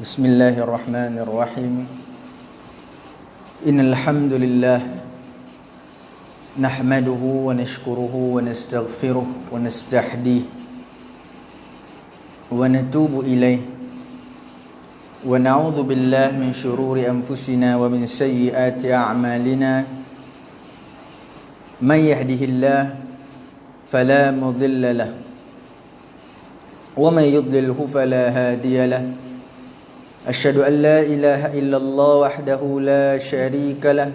بسم الله الرحمن الرحيم إن الحمد لله نحمده ونشكره ونستغفره ونستهديه ونتوب إليه ونعوذ بالله من شرور أنفسنا ومن سيئات أعمالنا من يهده الله فلا مضل له ومن يضلله فلا هادي له أشهد أن لا إله إلا الله وحده لا شريك له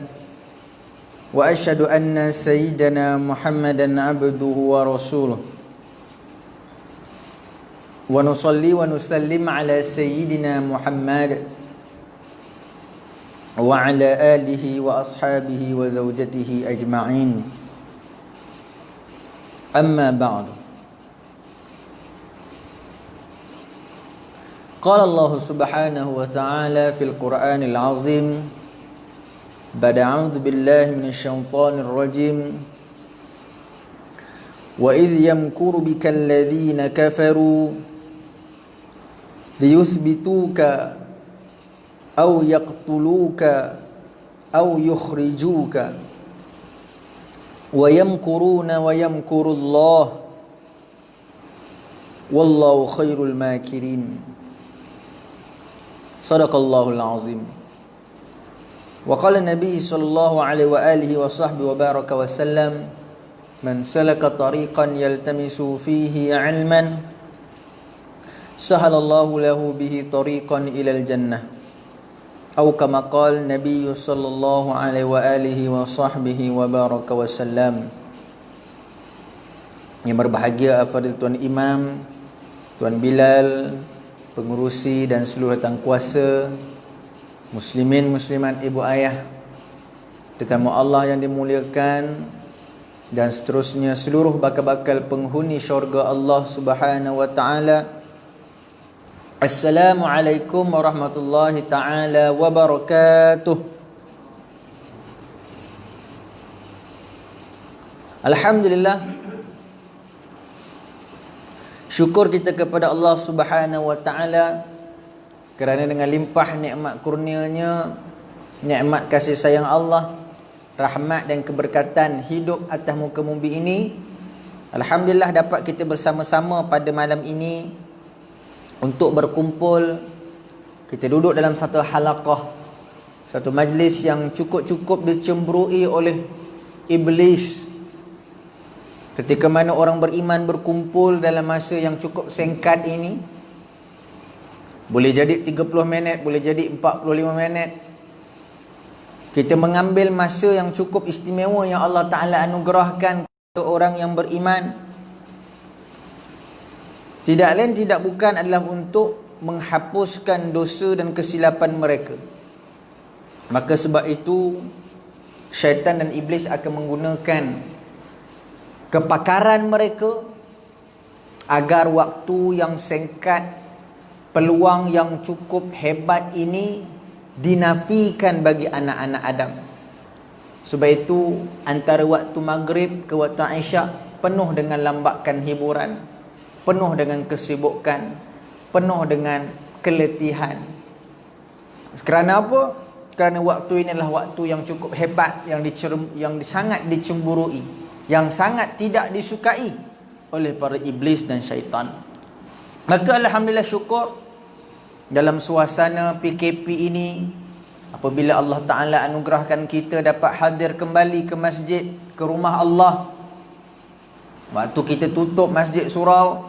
وأشهد أن سيدنا محمدا عبده ورسوله ونصلي ونسلم على سيدنا محمد وعلى آله وأصحابه وزوجته أجمعين أما بعد قال الله سبحانه وتعالى في القرآن العظيم بعد أعوذ بالله من الشيطان الرجيم وإذ يمكر بك الذين كفروا ليثبتوك أو يقتلوك أو يخرجوك ويمكرون ويمكر الله والله خير الماكرين Sadaqallahul azim. Wa qala Nabi sallallahu alaihi wa alihi wa sahbihi wa baraka wa sallam, man salaka tariqan yaltamisu fihi ilman sahalallahu lahu bihi tariqan ilal jannah. Atau kama qala Nabi sallallahu alaihi wa alihi wa sahbihi wa baraka wa sallam. Yang berbahagia Al-Fadhil Tuan Imam, Tuan Bilal, pengurusi dan seluruh tangkuasa, muslimin muslimat ibu ayah, tetamu Allah yang dimuliakan, dan seterusnya seluruh bakal-bakal penghuni syurga Allah Subhanahu wa taala. Assalamualaikum warahmatullahi taala wabarakatuh. Alhamdulillah, syukur kita kepada Allah Subhanahu wa taala kerana dengan limpah nikmat kurnianya, nikmat kasih sayang Allah, rahmat dan keberkatan hidup atas muka bumi ini, alhamdulillah dapat kita bersama-sama pada malam ini untuk berkumpul. Kita duduk dalam satu halaqah, satu majlis yang cukup-cukup dicemburui oleh iblis. Ketika mana orang beriman berkumpul dalam masa yang cukup singkat ini, boleh jadi 30 minit, boleh jadi 45 minit, kita mengambil masa yang cukup istimewa yang Allah Ta'ala anugerahkan kepada orang yang beriman. Tidak lain tidak bukan adalah untuk menghapuskan dosa dan kesilapan mereka. Maka sebab itu syaitan dan iblis akan menggunakan kepakaran mereka agar waktu yang singkat, peluang yang cukup hebat ini dinafikan bagi anak-anak Adam. Sebab itu antara waktu maghrib ke waktu isyak penuh dengan lambakan hiburan, penuh dengan kesibukan, penuh dengan keletihan. Kerana apa? Kerana waktu ini adalah waktu yang cukup hebat, yang sangat dicemburui, yang sangat tidak disukai oleh para iblis dan syaitan. Maka alhamdulillah syukur dalam suasana PKP ini, apabila Allah Ta'ala anugerahkan kita dapat hadir kembali ke masjid, ke rumah Allah. Waktu kita tutup masjid surau,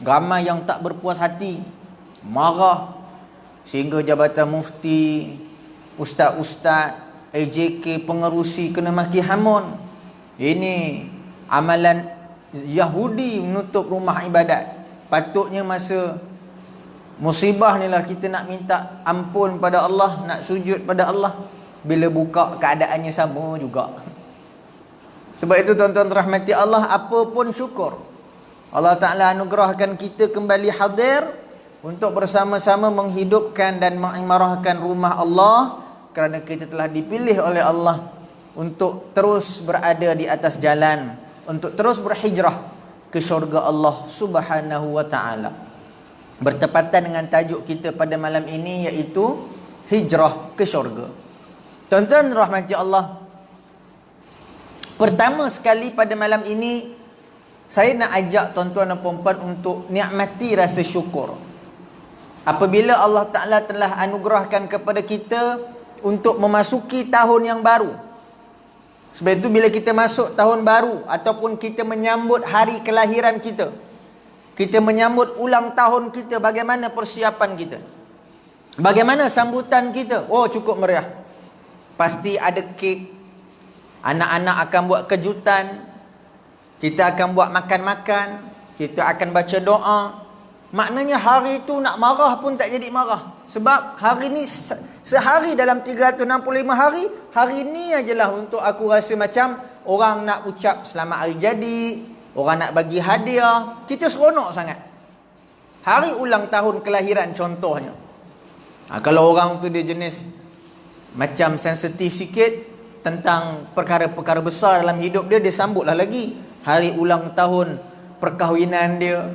ramai yang tak berpuas hati, marah, sehingga Jabatan Mufti, ustaz-ustaz, AJK, pengerusi kena maki hamun. Ini amalan Yahudi menutup rumah ibadat. Patutnya masa musibah ni lah kita nak minta ampun pada Allah, nak sujud pada Allah. Bila buka keadaannya sama juga. Sebab itu tuan-tuan rahmati Allah, apa pun syukur Allah Ta'ala anugerahkan kita kembali hadir untuk bersama-sama menghidupkan dan mengimarahkan rumah Allah, kerana kita telah dipilih oleh Allah untuk terus berada di atas jalan, untuk terus berhijrah ke syurga Allah Subhanahu wa taala. bertepatan dengan tajuk kita pada malam ini, iaitu hijrah ke syurga. Tuan-tuan rahmati Allah, pertama sekali pada malam ini saya nak ajak tuan-tuan dan puan-puan untuk nikmati rasa syukur apabila Allah Ta'ala telah anugerahkan kepada kita untuk memasuki tahun yang baru. Sebab itu bila kita masuk tahun baru ataupun kita menyambut hari kelahiran kita, kita menyambut ulang tahun kita, bagaimana persiapan kita? Bagaimana sambutan kita? Oh, cukup meriah. Pasti ada kek, anak-anak akan buat kejutan, kita akan buat makan-makan, kita akan baca doa. Maknanya hari itu nak marah pun tak jadi marah. Sebab hari ni, sehari dalam 365 hari, hari ni ajalah untuk aku rasa macam orang nak ucap selamat hari jadi, orang nak bagi hadiah, kita seronok sangat. Hari ulang tahun kelahiran contohnya. Kalau orang tu dia jenis macam sensitif sikit tentang perkara-perkara besar dalam hidup dia, dia sambutlah lagi hari ulang tahun perkahwinan dia.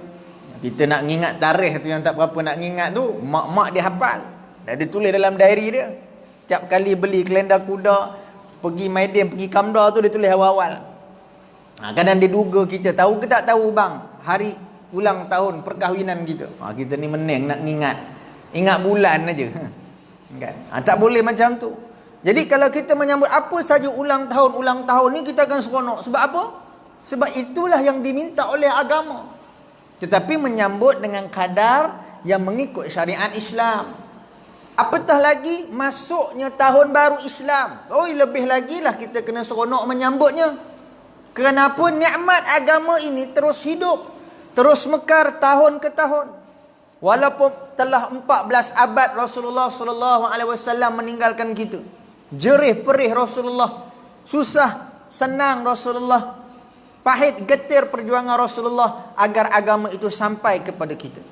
Kita nak ngingat tarikh tu yang tak berapa nak ngingat tu, mak-mak dia hafal. Dia tulis dalam diary dia. Tiap kali beli kalender kuda, pergi Maidin, pergi Kamda tu, dia tulis awal-awal. Kadang dia duga kita tahu ke tak tahu bang hari ulang tahun perkahwinan kita. Kita ni meneng nak ingat bulan aja. Kan? Tak boleh macam tu. Jadi kalau kita menyambut apa saja ulang tahun ni, kita akan seronok. Sebab apa? Sebab itulah yang diminta oleh agama. Tetapi menyambut dengan kadar yang mengikut syariat Islam. Apatah lagi masuknya tahun baru Islam. Lebih lagi lah kita kena seronok menyambutnya. Kenapa? Nikmat agama ini terus hidup, terus mekar tahun ke tahun. Walaupun telah 14 abad Rasulullah SAW meninggalkan kita, jerih perih Rasulullah, susah senang Rasulullah, pahit getir perjuangan Rasulullah agar agama itu sampai kepada kita.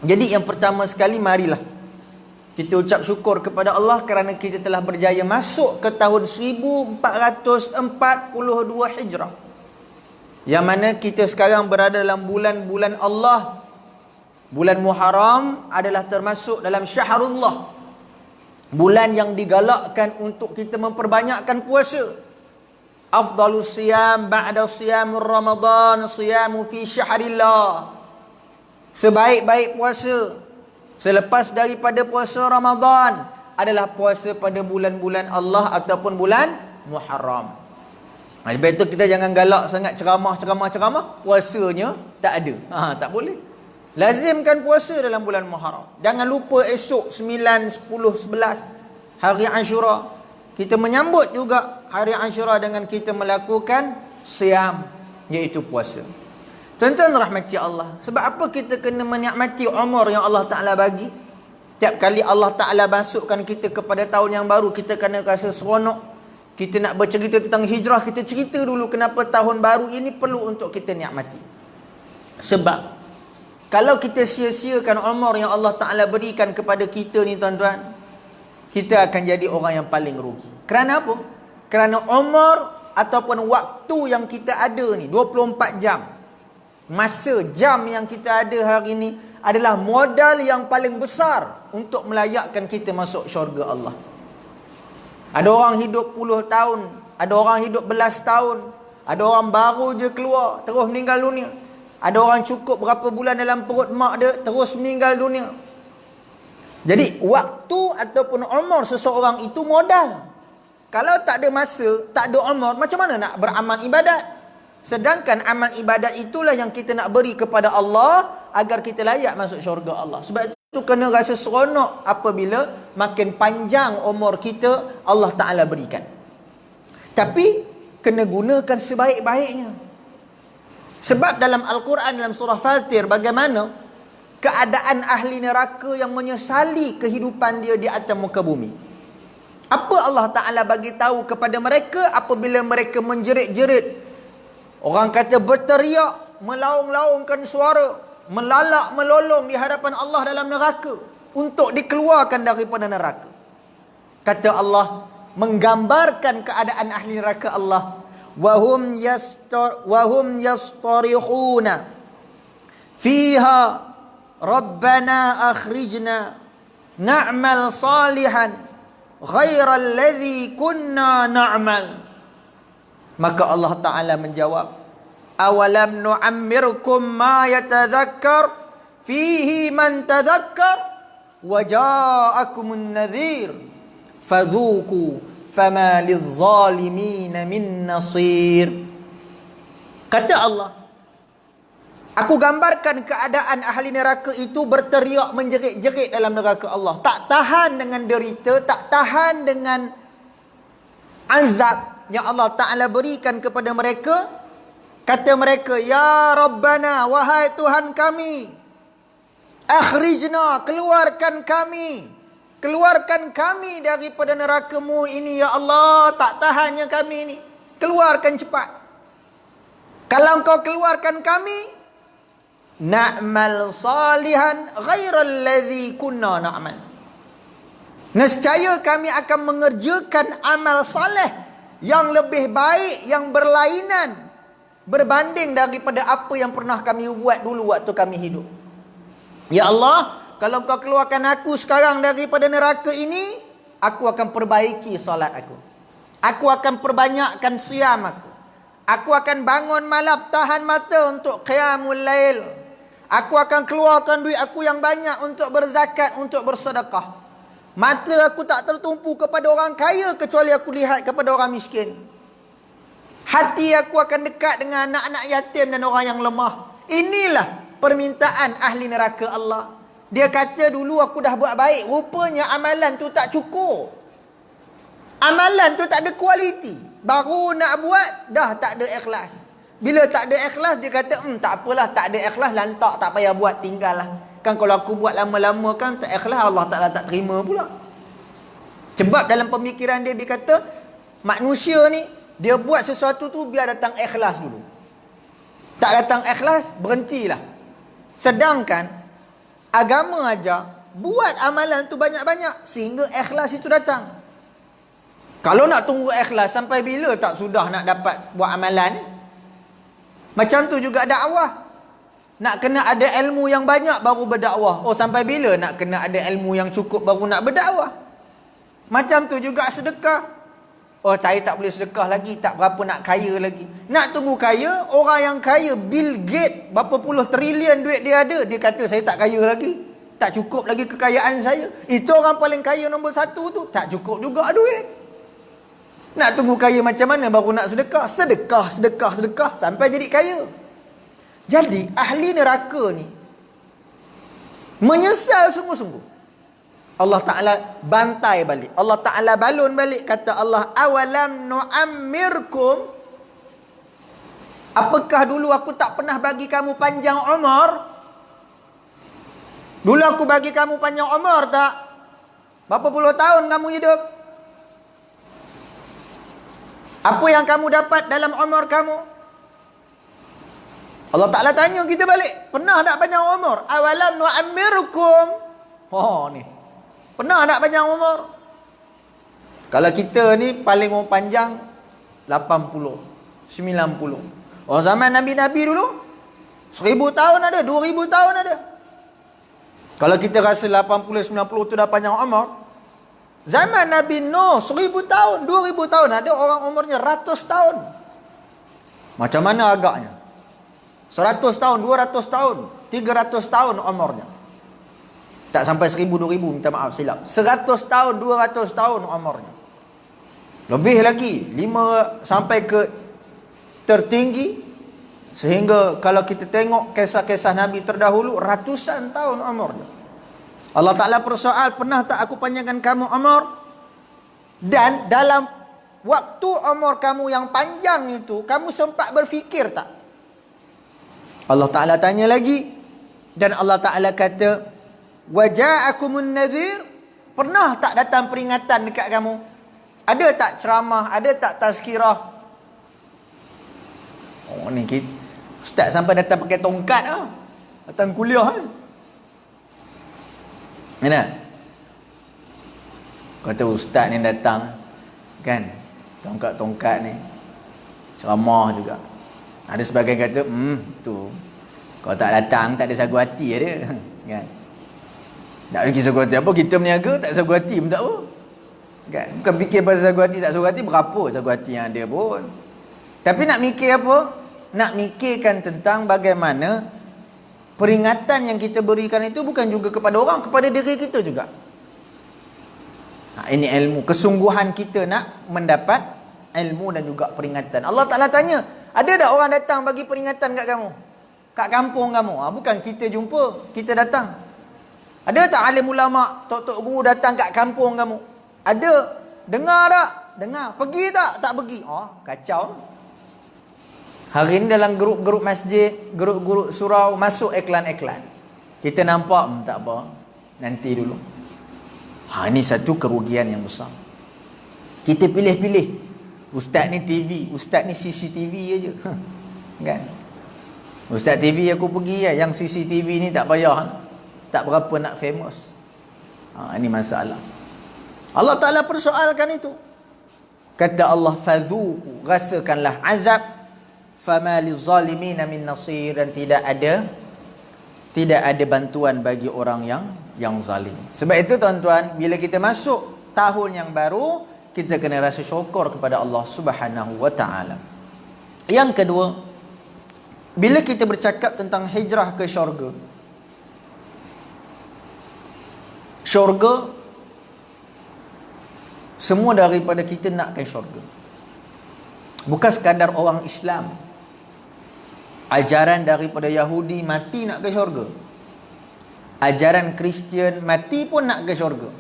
Jadi yang pertama sekali, marilah kita ucap syukur kepada Allah kerana kita telah berjaya masuk ke tahun 1442 Hijrah. Yang mana kita sekarang berada dalam bulan-bulan Allah. Bulan Muharram adalah termasuk dalam Syahrullah, bulan yang digalakkan untuk kita memperbanyakkan puasa. Afdalus siyam ba'da siyamur Ramadan siyamu fi syahrillah. Sebaik-baik puasa selepas daripada puasa Ramadan adalah puasa pada bulan-bulan Allah ataupun bulan Muharram. Sebab itu kita jangan galak sangat ceramah, puasanya tak ada. Tak boleh. Lazimkan puasa dalam bulan Muharram. Jangan lupa esok 9, 10, 11 hari Ashura. Kita menyambut juga hari Ashura dengan kita melakukan siam, iaitu puasa. Tuan-tuan rahmati Allah, sebab apa kita kena menikmati umur yang Allah Ta'ala bagi? Tiap kali Allah Ta'ala masukkan kita kepada tahun yang baru, kita kena rasa seronok. Kita nak bercerita tentang hijrah, kita cerita dulu kenapa tahun baru ini perlu untuk kita nikmati. Sebab kalau kita sia-siakan umur yang Allah Ta'ala berikan kepada kita ni tuan-tuan, kita akan jadi orang yang paling rugi. Kerana apa? Kerana umur ataupun waktu yang kita ada ni 24 jam. Masa jam yang kita ada hari ni adalah modal yang paling besar untuk melayakkan kita masuk syurga Allah. Ada orang hidup puluh tahun, ada orang hidup belas tahun, ada orang baru je keluar terus meninggal dunia. Ada orang cukup berapa bulan dalam perut mak dia terus meninggal dunia. Jadi waktu ataupun umur seseorang itu modal. Kalau tak ada masa, tak ada umur, macam mana nak beramal ibadat? Sedangkan amal ibadat itulah yang kita nak beri kepada Allah agar kita layak masuk syurga Allah. Sebab itu kena rasa seronok apabila makin panjang umur kita Allah Ta'ala berikan. Tapi kena gunakan sebaik-baiknya. Sebab dalam Al-Quran, dalam surah Fatir, bagaimana keadaan ahli neraka yang menyesali kehidupan dia di atas muka bumi. Apa Allah Ta'ala bagi tahu kepada mereka apabila mereka menjerit-jerit, orang kata berteriak, melaung-laungkan suara, melalak melolong di hadapan Allah dalam neraka untuk dikeluarkan daripada neraka. Kata Allah, menggambarkan keadaan ahli neraka Allah, wahum yastarihuna fiha Rabbana akhrijna na'mal salihan ghairal ladzi kunna na'mal. Maka Allah Ta'ala menjawab, awalam nu'ammirkum ma yatadhakkar fihi man tadhakkar wa ja'akumun nadhir fadhuku fama lidh-dhalimin min nasir. Kata Allah, aku gambarkan keadaan ahli neraka itu berteriak menjerit-jerit dalam neraka Allah. Tak tahan dengan derita, tak tahan dengan azab yang Allah Ta'ala berikan kepada mereka. Kata mereka, ya Rabbana, wahai Tuhan kami, akhrijna, keluarkan kami. Keluarkan kami daripada neraka-Mu ini, ya Allah. Tak tahannya kami ini. Keluarkan cepat. Kalau Engkau keluarkan kami, na'mal salihan ghairal ladzi kunna na'mal. Nescaya kami akan mengerjakan amal saleh yang lebih baik, yang berlainan, berbanding daripada apa yang pernah kami buat dulu waktu kami hidup. Ya Allah, kalau Kau keluarkan aku sekarang daripada neraka ini, aku akan perbaiki solat aku. Aku akan perbanyakkan siam aku. Aku akan bangun malam tahan mata untuk qiyamul lail. Aku akan keluarkan duit aku yang banyak untuk berzakat, untuk bersedekah. Mata aku tak tertumpu kepada orang kaya kecuali aku lihat kepada orang miskin. Hati aku akan dekat dengan anak-anak yatim dan orang yang lemah. Inilah permintaan ahli neraka Allah. Dia kata dulu aku dah buat baik, rupanya amalan tu tak cukup. Amalan tu tak ada kualiti. Baru nak buat dah tak ada ikhlas. Bila tak ada ikhlas, dia kata tak apalah, tak ada ikhlas, lantak, tak payah buat, tinggallah. Kan kalau aku buat lama-lama kan tak ikhlas, Allah Ta'ala tak terima pula. Sebab dalam pemikiran dia, dia kata manusia ni, dia buat sesuatu tu biar datang ikhlas dulu. Tak datang ikhlas, berhentilah. Sedangkan agama aja buat amalan tu banyak-banyak sehingga ikhlas itu datang. Kalau nak tunggu ikhlas sampai bila tak sudah nak dapat buat amalan ni? Macam tu juga dakwah. Nak kena ada ilmu yang banyak baru berdakwah. Oh, sampai bila nak kena ada ilmu yang cukup baru nak berdakwah? Macam tu juga sedekah. Oh, saya tak boleh sedekah lagi, tak berapa nak kaya lagi. Nak tunggu kaya, orang yang kaya Bill Gates, berapa puluh trilion duit dia ada, dia kata saya tak kaya lagi, tak cukup lagi kekayaan saya. Itu orang paling kaya nombor satu tu, tak cukup juga duit. Nak tunggu kaya macam mana baru nak sedekah? Sedekah sampai jadi kaya. Jadi ahli neraka ni menyesal sungguh-sungguh. Allah Ta'ala bantai balik, Allah Ta'ala balun balik. Kata Allah, awalam nu'ammirkum, apakah dulu aku tak pernah bagi kamu panjang umur? Dulu aku bagi kamu panjang umur tak? Berapa puluh tahun kamu hidup? Apa yang kamu dapat dalam umur kamu? Allah Ta'ala tanya kita balik, pernah tak panjang umur? Awalam nu'ammirkum. Oh ni, pernah tak panjang umur? Kalau kita ni paling umur panjang 80, 90. Orang zaman Nabi-Nabi dulu 1000 tahun ada, 2000 tahun ada. Kalau kita rasa 80, 90 tu dah panjang umur, zaman Nabi Nuh 1000 tahun, 2000 tahun ada orang umurnya ratus tahun. Macam mana agaknya? 100 tahun, 200 tahun, 300 tahun umurnya. Tak sampai 1000, 2000, minta maaf silap. 100 tahun, 200 tahun umurnya. Lebih lagi, 5 sampai ke tertinggi. Sehingga kalau kita tengok kisah-kisah Nabi terdahulu, ratusan tahun umurnya. Allah Ta'ala persoal, pernah tak aku panjangkan kamu umur? Dan dalam waktu umur kamu yang panjang itu, kamu sempat berfikir tak? Allah Ta'ala tanya lagi. Dan Allah Ta'ala kata, waja'akumun nadhir, pernah tak datang peringatan dekat kamu? Ada tak ceramah? Ada tak tazkirah? Oh ni kita, ustaz sampai datang pakai tongkat lah. Datang kuliah kan? Mana? Kata ustaz ni datang kan, tongkat-tongkat ni ceramah juga. Ada sebagian kata tu, kalau tak datang tak ada sagu hati ada. Kan? Tak ada kisah hati apa, kita berniaga tak sagu hati pun tak apa. Kan? Bukan fikir pasal sagu hati tak sagu hati, berapa sagu hati yang ada pun. Tapi nak mikir apa? Nak mikirkan tentang bagaimana peringatan yang kita berikan itu bukan juga kepada orang, kepada diri kita juga. Ini ilmu, kesungguhan kita nak mendapat ilmu dan juga peringatan. Allah Ta'ala tanya, ada tak orang datang bagi peringatan kat kamu? Kat kampung kamu? Bukan kita jumpa, kita datang. Ada tak alim ulama, tok-tok guru datang kat kampung kamu? Ada. Dengar tak? Dengar. Pergi tak? Tak pergi. Kacau. Hari ni dalam grup-grup masjid, grup-grup surau, masuk iklan-iklan. Kita nampak, tak apa. Nanti dulu. Ini satu kerugian yang besar. Kita pilih-pilih. Ustaz ni TV, ustaz ni CCTV aja. Kan? Ustaz TV aku pergi yang CCTV ni tak payah. Tak berapa nak famous. Ini masalah. Allah Ta'ala persoalkan itu. Kata Allah, fadhuku, rasakanlah azab, fama lizalimina min nasir, dan tidak ada bantuan bagi orang yang zalim. Sebab itu tuan-tuan, bila kita masuk tahun yang baru, kita kena rasa syukur kepada Allah Subhanahu wa Ta'ala. Yang kedua, bila kita bercakap tentang hijrah ke syurga, syurga, semua daripada kita nak ke syurga. Bukan sekadar orang Islam. Ajaran daripada Yahudi mati nak ke syurga. Ajaran Kristian mati pun nak ke syurga.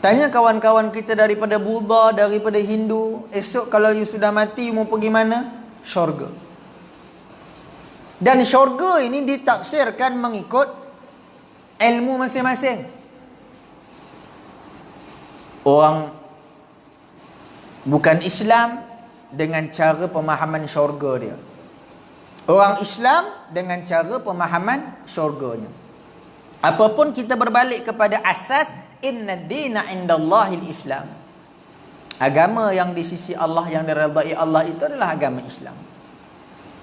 Tanya kawan-kawan kita daripada Buddha, daripada Hindu, esok kalau you sudah mati, you mau pergi mana? Syurga. Dan syurga ini ditafsirkan mengikut ilmu masing-masing. Orang bukan Islam dengan cara pemahaman syurga dia. Orang Islam dengan cara pemahaman syurganya. Apapun kita berbalik kepada asas, inna dina indallahil Islam. Agama yang di sisi Allah, yang diredai Allah itu adalah agama Islam.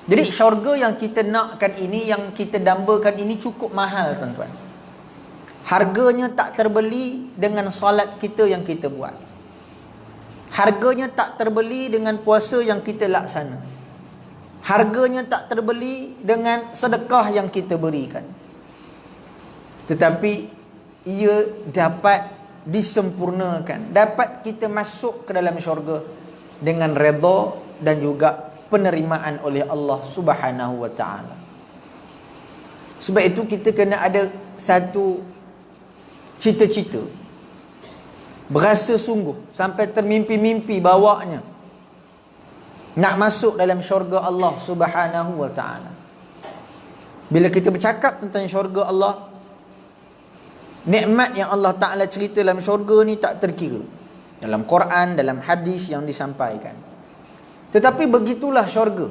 Jadi syurga yang kita nakkan ini, yang kita dambakan ini cukup mahal tuan-tuan. Harganya tak terbeli dengan solat kita yang kita buat. Harganya tak terbeli dengan puasa yang kita laksana. Harganya tak terbeli dengan sedekah yang kita berikan. Tetapi ia dapat disempurnakan. Dapat kita masuk ke dalam syurga dengan redha dan juga penerimaan oleh Allah Subhanahu wa Ta'ala. Sebab itu kita kena ada satu cita-cita, berasa sungguh sampai termimpi-mimpi bawanya nak masuk dalam syurga Allah Subhanahu wa Ta'ala. Bila kita bercakap tentang syurga Allah, nikmat yang Allah Ta'ala cerita dalam syurga ni tak terkira dalam Quran, dalam hadis yang disampaikan. Tetapi begitulah syurga.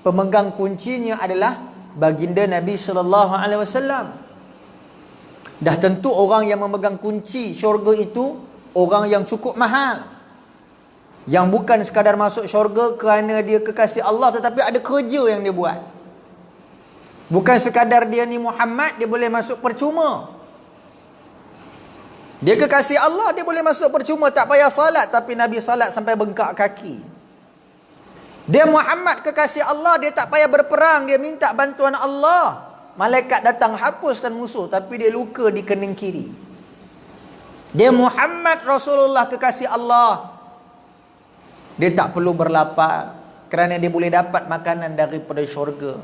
Pemegang kuncinya adalah baginda Nabi SAW. Dah tentu orang yang memegang kunci syurga itu orang yang cukup mahal, yang bukan sekadar masuk syurga kerana dia kekasih Allah, tetapi ada kerja yang dia buat. Bukan sekadar dia ni Muhammad, dia boleh masuk percuma. Dia kekasih Allah, dia boleh masuk percuma, tak payah salat, tapi Nabi salat sampai bengkak kaki. Dia Muhammad kekasih Allah, dia tak payah berperang, dia minta bantuan Allah. Malaikat datang hapuskan musuh, tapi dia luka di kening kiri. Dia Muhammad Rasulullah kekasih Allah, dia tak perlu berlapar kerana dia boleh dapat makanan daripada syurga.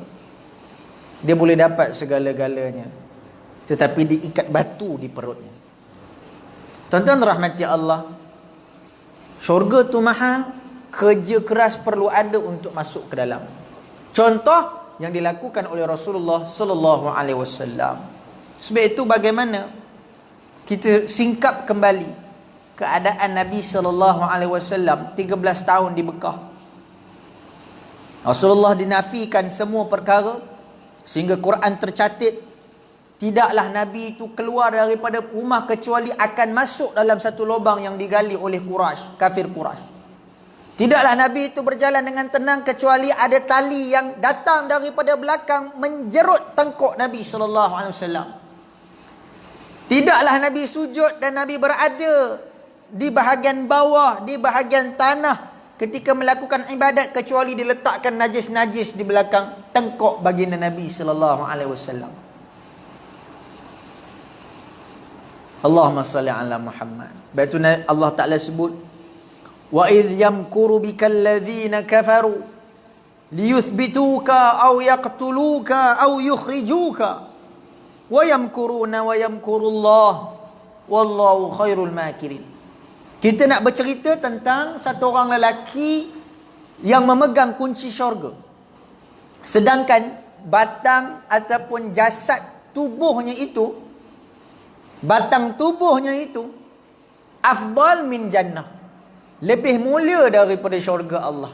Dia boleh dapat segala-galanya, tetapi diikat batu di perutnya. Tuan-tuan rahmati Allah, syurga tu mahal, kerja keras perlu ada untuk masuk ke dalam. Contoh yang dilakukan oleh Rasulullah sallallahu alaihi wasallam. Sebab itu bagaimana kita singkap kembali keadaan Nabi sallallahu alaihi wasallam 13 tahun di Mekah. Rasulullah dinafikan semua perkara sehingga Quran tercatat tidaklah Nabi itu keluar daripada rumah kecuali akan masuk dalam satu lubang yang digali oleh Quraisy, kafir Quraisy. Tidaklah Nabi itu berjalan dengan tenang kecuali ada tali yang datang daripada belakang menjerut tengkuk Nabi SAW. Tidaklah Nabi sujud dan Nabi berada di bahagian bawah, di bahagian tanah ketika melakukan ibadat kecuali diletakkan najis-najis di belakang tengkuk baginda Nabi SAW. Allahumma salli ala Muhammad. Baitu Allah Ta'ala sebut, wa idh yamkuru bikal ladzina kafaru liyuthbituka aw yaqtuluka aw yukhrijuka wa yamkuruna wa yamkurullah wallahu khairul makirin. Kita nak bercerita tentang satu orang lelaki yang memegang kunci syurga, sedangkan batang ataupun jasad tubuhnya itu, batang tubuhnya itu afdal min jannah, lebih mulia daripada syurga Allah.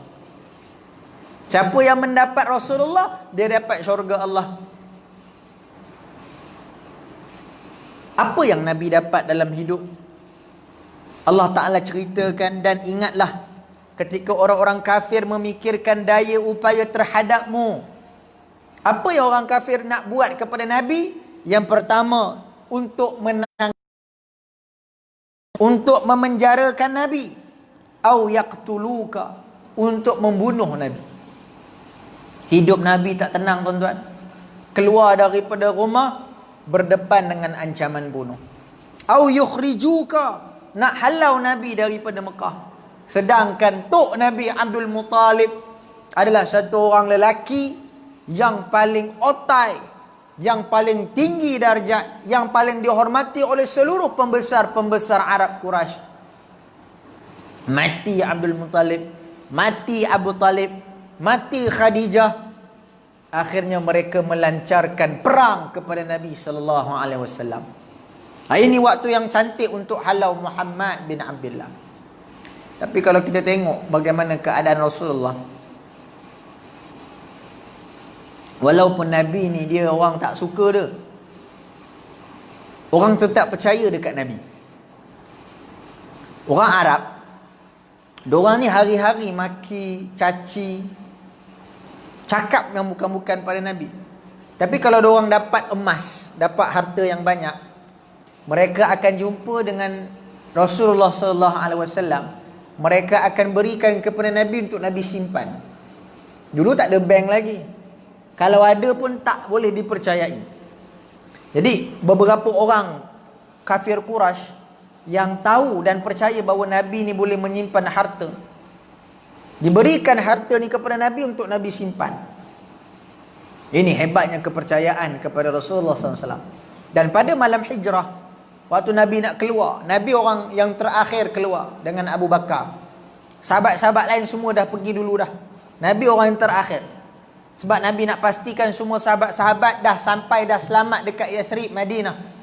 Siapa yang mendapat Rasulullah, dia dapat syurga Allah. Apa yang Nabi dapat dalam hidup? Allah Ta'ala ceritakan, dan ingatlah ketika orang-orang kafir memikirkan daya upaya terhadapmu. Apa yang orang kafir nak buat kepada Nabi? Yang pertama, untuk menang, untuk memenjarakan Nabi, au yaqtuluka, untuk membunuh Nabi. Hidup Nabi tak tenang, tuan-tuan. Keluar daripada rumah berdepan dengan ancaman bunuh. Au yukhrijuka, nak halau Nabi daripada Mekah. Sedangkan tok Nabi Abdul Muttalib adalah satu orang lelaki yang paling otai, yang paling tinggi darjat, yang paling dihormati oleh seluruh pembesar-pembesar Arab Quraisy. Mati Abdul Muttalib, mati Abu Talib, mati Khadijah. Akhirnya mereka melancarkan perang kepada Nabi SAW. Ini waktu yang cantik untuk halau Muhammad bin Abdullah. Tapi kalau kita tengok bagaimana keadaan Rasulullah, walaupun Nabi ni dia orang tak suka dia, orang tetap percaya dekat Nabi. Orang Arab, diorang ni hari-hari maki, caci, cakap yang bukan-bukan pada Nabi. Tapi kalau diorang dapat emas, dapat harta yang banyak, mereka akan jumpa dengan Rasulullah SAW. Mereka akan berikan kepada Nabi untuk Nabi simpan. Dulu tak ada bank lagi. Kalau ada pun tak boleh dipercayai. Jadi beberapa orang kafir Quraisy yang tahu dan percaya bahawa Nabi ni boleh menyimpan harta, diberikan harta ni kepada Nabi untuk Nabi simpan. Ini hebatnya kepercayaan kepada Rasulullah SAW. Dan pada malam hijrah, waktu Nabi nak keluar, Nabi orang yang terakhir keluar dengan Abu Bakar. Sahabat-sahabat lain semua dah pergi dulu dah. Nabi orang yang terakhir. Sebab Nabi nak pastikan semua sahabat-sahabat dah sampai, dah selamat dekat Yathrib, Madinah.